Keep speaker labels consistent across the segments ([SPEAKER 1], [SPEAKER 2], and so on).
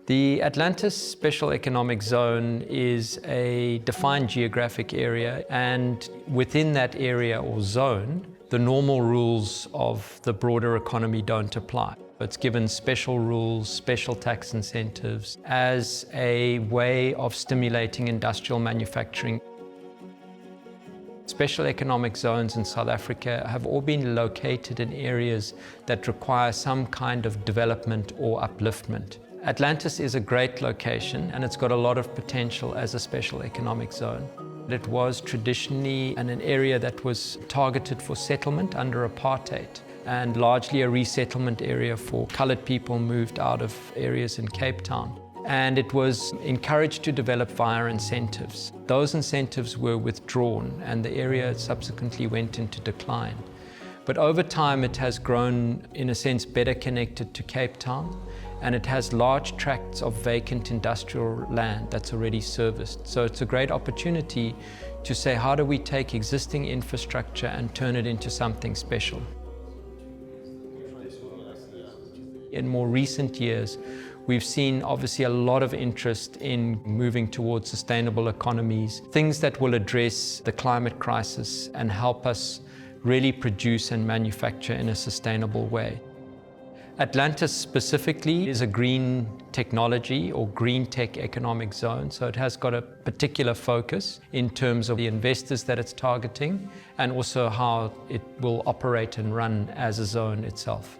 [SPEAKER 1] The Atlantis Special Economic Zone is a defined geographic area, and within that area or zone, the normal rules of the broader economy don't apply. It's given special rules, special tax incentives as a way of stimulating industrial manufacturing. Special economic zones in South Africa have all been located in areas that require some kind of development or upliftment. Atlantis is a great location and it's got a lot of potential as a special economic zone. It was traditionally an area that was targeted for settlement under apartheid and largely a resettlement area for coloured people moved out of areas in Cape Town. And it was encouraged to develop via incentives. Those incentives were withdrawn and the area subsequently went into decline. But over time it has grown, in a sense, better connected to Cape Town, and it has large tracts of vacant industrial land that's already serviced. So it's a great opportunity to say, how do we take existing infrastructure and turn it into something special? In more recent years, we've seen obviously a lot of interest in moving towards sustainable economies, things that will address the climate crisis and help us really produce and manufacture in a sustainable way. Atlantis specifically is a green technology or green tech economic zone, so it has got a particular focus in terms of the investors that it's targeting and also how it will operate and run as a zone itself.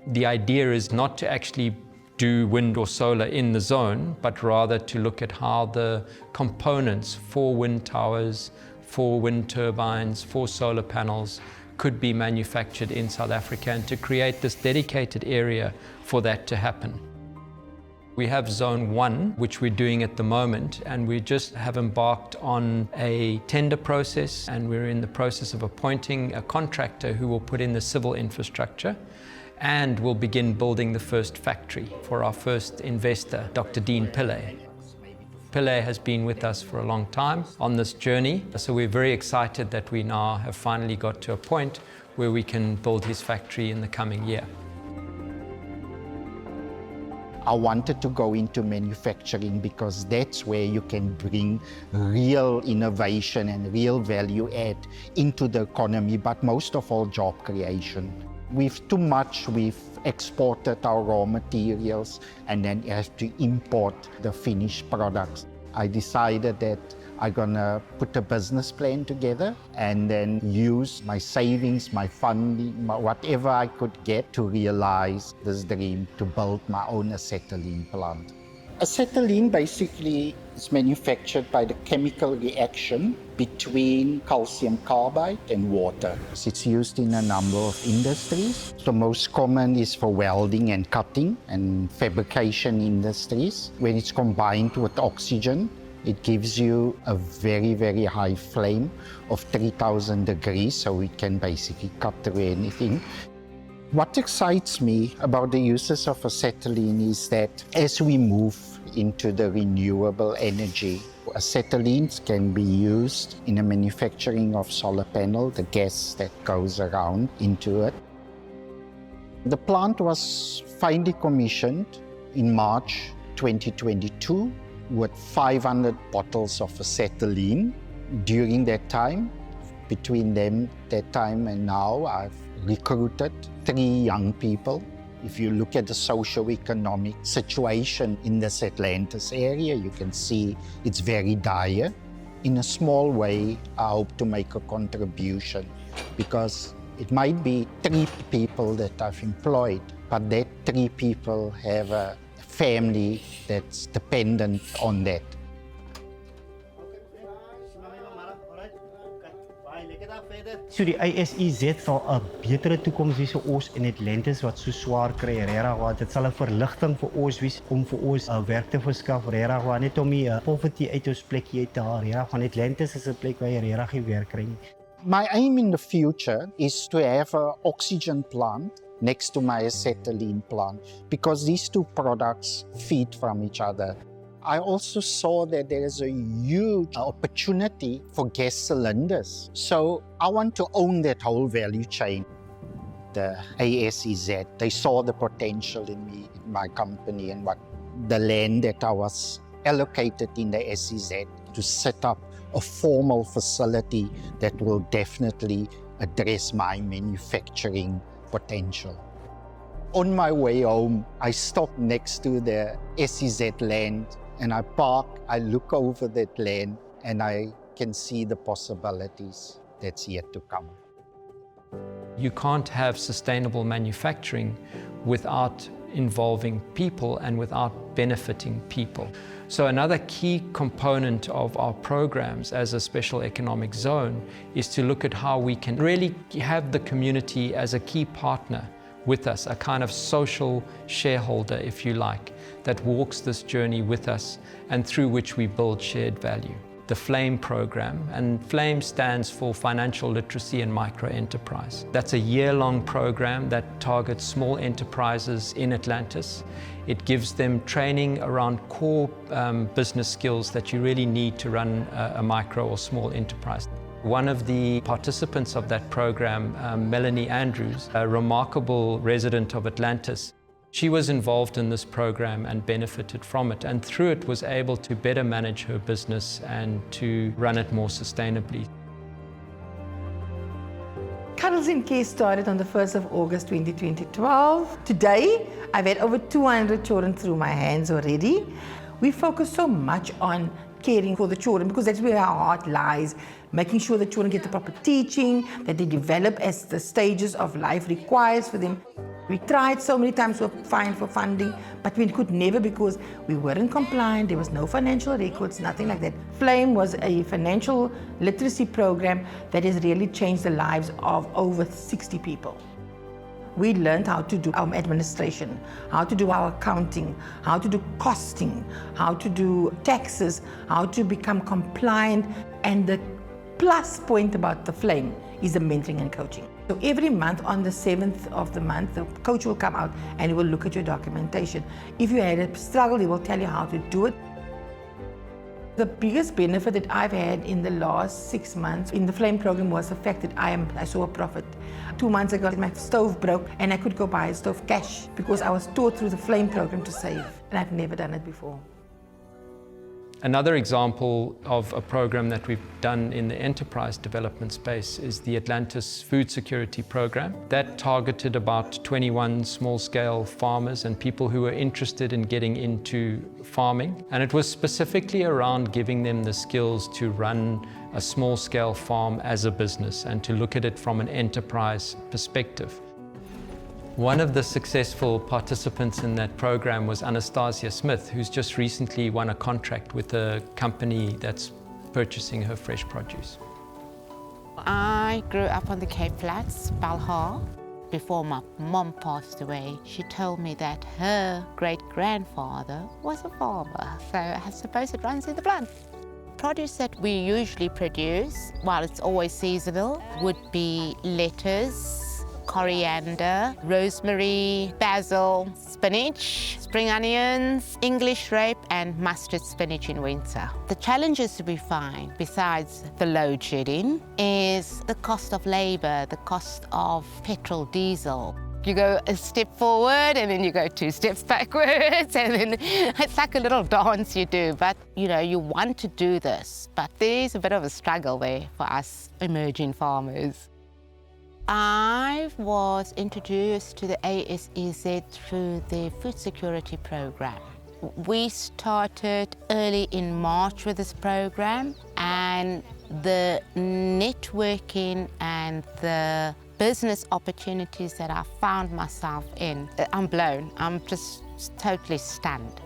[SPEAKER 1] The idea is not to actually do wind or solar in the zone, but rather to look at how the components for wind towers, for wind turbines, for solar panels could be manufactured in South Africa and to create this dedicated area for that to happen. We have Zone 1, which we're doing at the moment, and we just have embarked on a tender process, and we're in the process of appointing a contractor who will put in the civil infrastructure and will begin building the first factory for our first investor, Dr. Dean Pillay. Pillay has been with us for a long time on this journey, so we're very excited that we now have finally got to a point where we can build his factory in the coming year.
[SPEAKER 2] I wanted to go into manufacturing because that's where you can bring real innovation and real value add into the economy, but most of all job creation. We've exported our raw materials and then you have to import the finished products. I decided that I'm gonna put a business plan together and then use my savings, my funding, whatever I could get to realize this dream to build my own acetylene plant. Acetylene basically is manufactured by the chemical reaction between calcium carbide and water. It's used in a number of industries. The most common is for welding and cutting and fabrication industries. When it's combined with oxygen, it gives you a very, very high flame of 3000 degrees, so it can basically cut through anything. What excites me about the uses of acetylene is that as we move into the renewable energy, acetylenes can be used in the manufacturing of solar panel, the gas that goes around into it. The plant was finally commissioned in March 2022 with 500 bottles of acetylene. During that time, between that time and now, I've recruited 3 young people. If you look at the socio-economic situation in this Atlantis area, you can see it's very dire. In a small way, I hope to make a contribution because it might be 3 people that I've employed, but that 3 people have a family that's dependent on that.
[SPEAKER 3] So die ISEZ sal 'n betere toekoms wees vir ons in Atlantis wat so swaar kry, regtig waar dit sal 'n verligting vir ons wees om vir ons werk te verskaf, regtig waar net om die poverty uit ons plekkie uit te haal, regtig want Atlantis is 'n plek waar jy regtig nie werk kry nie.
[SPEAKER 2] My aim in the future is to have an oxygen plant next to my acetylene plant because these 2 products feed from each other. I also saw that there is a huge opportunity for gas cylinders. So I want to own that whole value chain. The ASEZ, they saw the potential in me, in my company, and what the land that I was allocated in the SEZ to set up a formal facility that will definitely address my manufacturing potential. On my way home, I stopped next to the SEZ land and I park, I look over that land and I can see the possibilities that's yet to come.
[SPEAKER 1] You can't have sustainable manufacturing without involving people and without benefiting people. So another key component of our programs as a special economic zone is to look at how we can really have the community as a key partner with us, a kind of social shareholder, if you like, that walks this journey with us and through which we build shared value. The FLAME program, and FLAME stands for Financial Literacy and Microenterprise. That's a year-long program that targets small enterprises in Atlantis. It gives them training around core business skills that you really need to run a micro or small enterprise. One of the participants of that program, Melanie Andrews, a remarkable resident of Atlantis, she was involved in this program and benefited from it, and through it was able to better manage her business and to run it more sustainably.
[SPEAKER 4] Cuddles in Care started on the 1st of August 2012. Today, I've had over 200 children through my hands already. We focus so much on caring for the children because that's where our heart lies, making sure the children get the proper teaching, that they develop as the stages of life requires for them. We tried so many times to apply for funding, but we could never because we weren't compliant, there was no financial records, nothing like that. FLAME was a financial literacy program that has really changed the lives of over 60 people. We learned how to do our administration, how to do our accounting, how to do costing, how to do taxes, how to become compliant. And the plus point about the FLAME is the mentoring and coaching. So every month on the 7th of the month, the coach will come out and he will look at your documentation. If you had a struggle, he will tell you how to do it. The biggest benefit that I've had in the last 6 months in the FLAME program was the fact that I saw a profit. 2 months ago, my stove broke and I could go buy a stove cash because I was taught through the FLAME program to save, and I've never done it before.
[SPEAKER 1] Another example of a program that we've done in the enterprise development space is the Atlantis Food Security Program. That targeted about 21 small-scale farmers and people who were interested in getting into farming. And it was specifically around giving them the skills to run a small-scale farm as a business and to look at it from an enterprise perspective. One of the successful participants in that program was Anastasia Smith, who's just recently won a contract with a company that's purchasing her fresh produce.
[SPEAKER 5] I grew up on the Cape Flats, Balha. Before my mom passed away, she told me that her great-grandfather was a farmer, so I suppose it runs in the blood. Produce that we usually produce, while it's always seasonal, would be lettuce, coriander, rosemary, basil, spinach, spring onions, English rape, and mustard spinach in winter. The challenges we find, besides the load shedding, is the cost of labor, the cost of petrol, diesel. You go a step forward and then you go 2 steps backwards, and then it's like a little dance you do. But you know, you want to do this, but there's a bit of a struggle there for us emerging farmers. I was introduced to the ASEZ through the food security program. We started early in March with this program, and the networking and the business opportunities that I found myself in, I'm blown. I'm just totally stunned.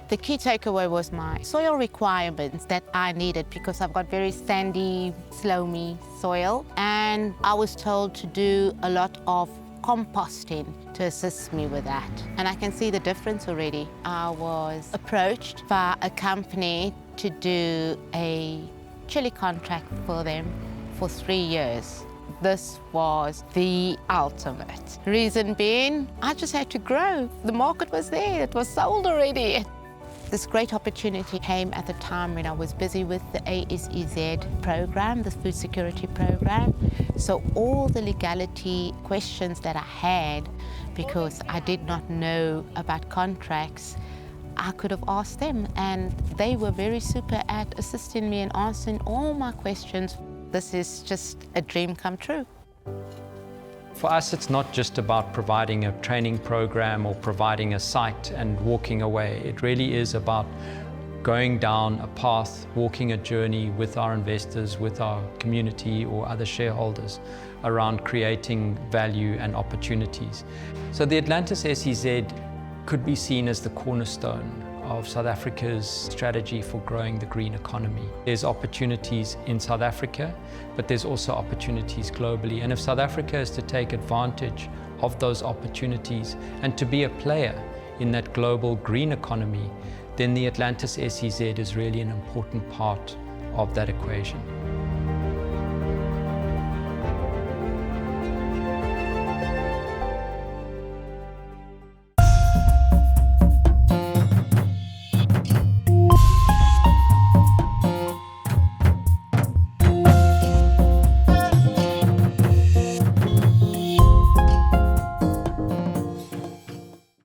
[SPEAKER 5] The key takeaway was my soil requirements that I needed because I've got very sandy, loamy soil, and I was told to do a lot of composting to assist me with that. And I can see the difference already. I was approached by a company to do a chili contract for them for 3 years. This was the ultimate. Reason being, I just had to grow. The market was there, it was sold already. This great opportunity came at the time when I was busy with the ASEZ program, the food security program. So all the legality questions that I had, because I did not know about contracts, I could have asked them, and they were very super at assisting me and answering all my questions. This is just a dream come true.
[SPEAKER 1] For us, it's not just about providing a training program or providing a site and walking away. It really is about going down a path, walking a journey with our investors, with our community or other shareholders around creating value and opportunities. So the Atlantis SEZ could be seen as the cornerstone of South Africa's strategy for growing the green economy. There's opportunities in South Africa, but there's also opportunities globally. And if South Africa is to take advantage of those opportunities and to be a player in that global green economy, then the Atlantis SEZ is really an important part of that equation.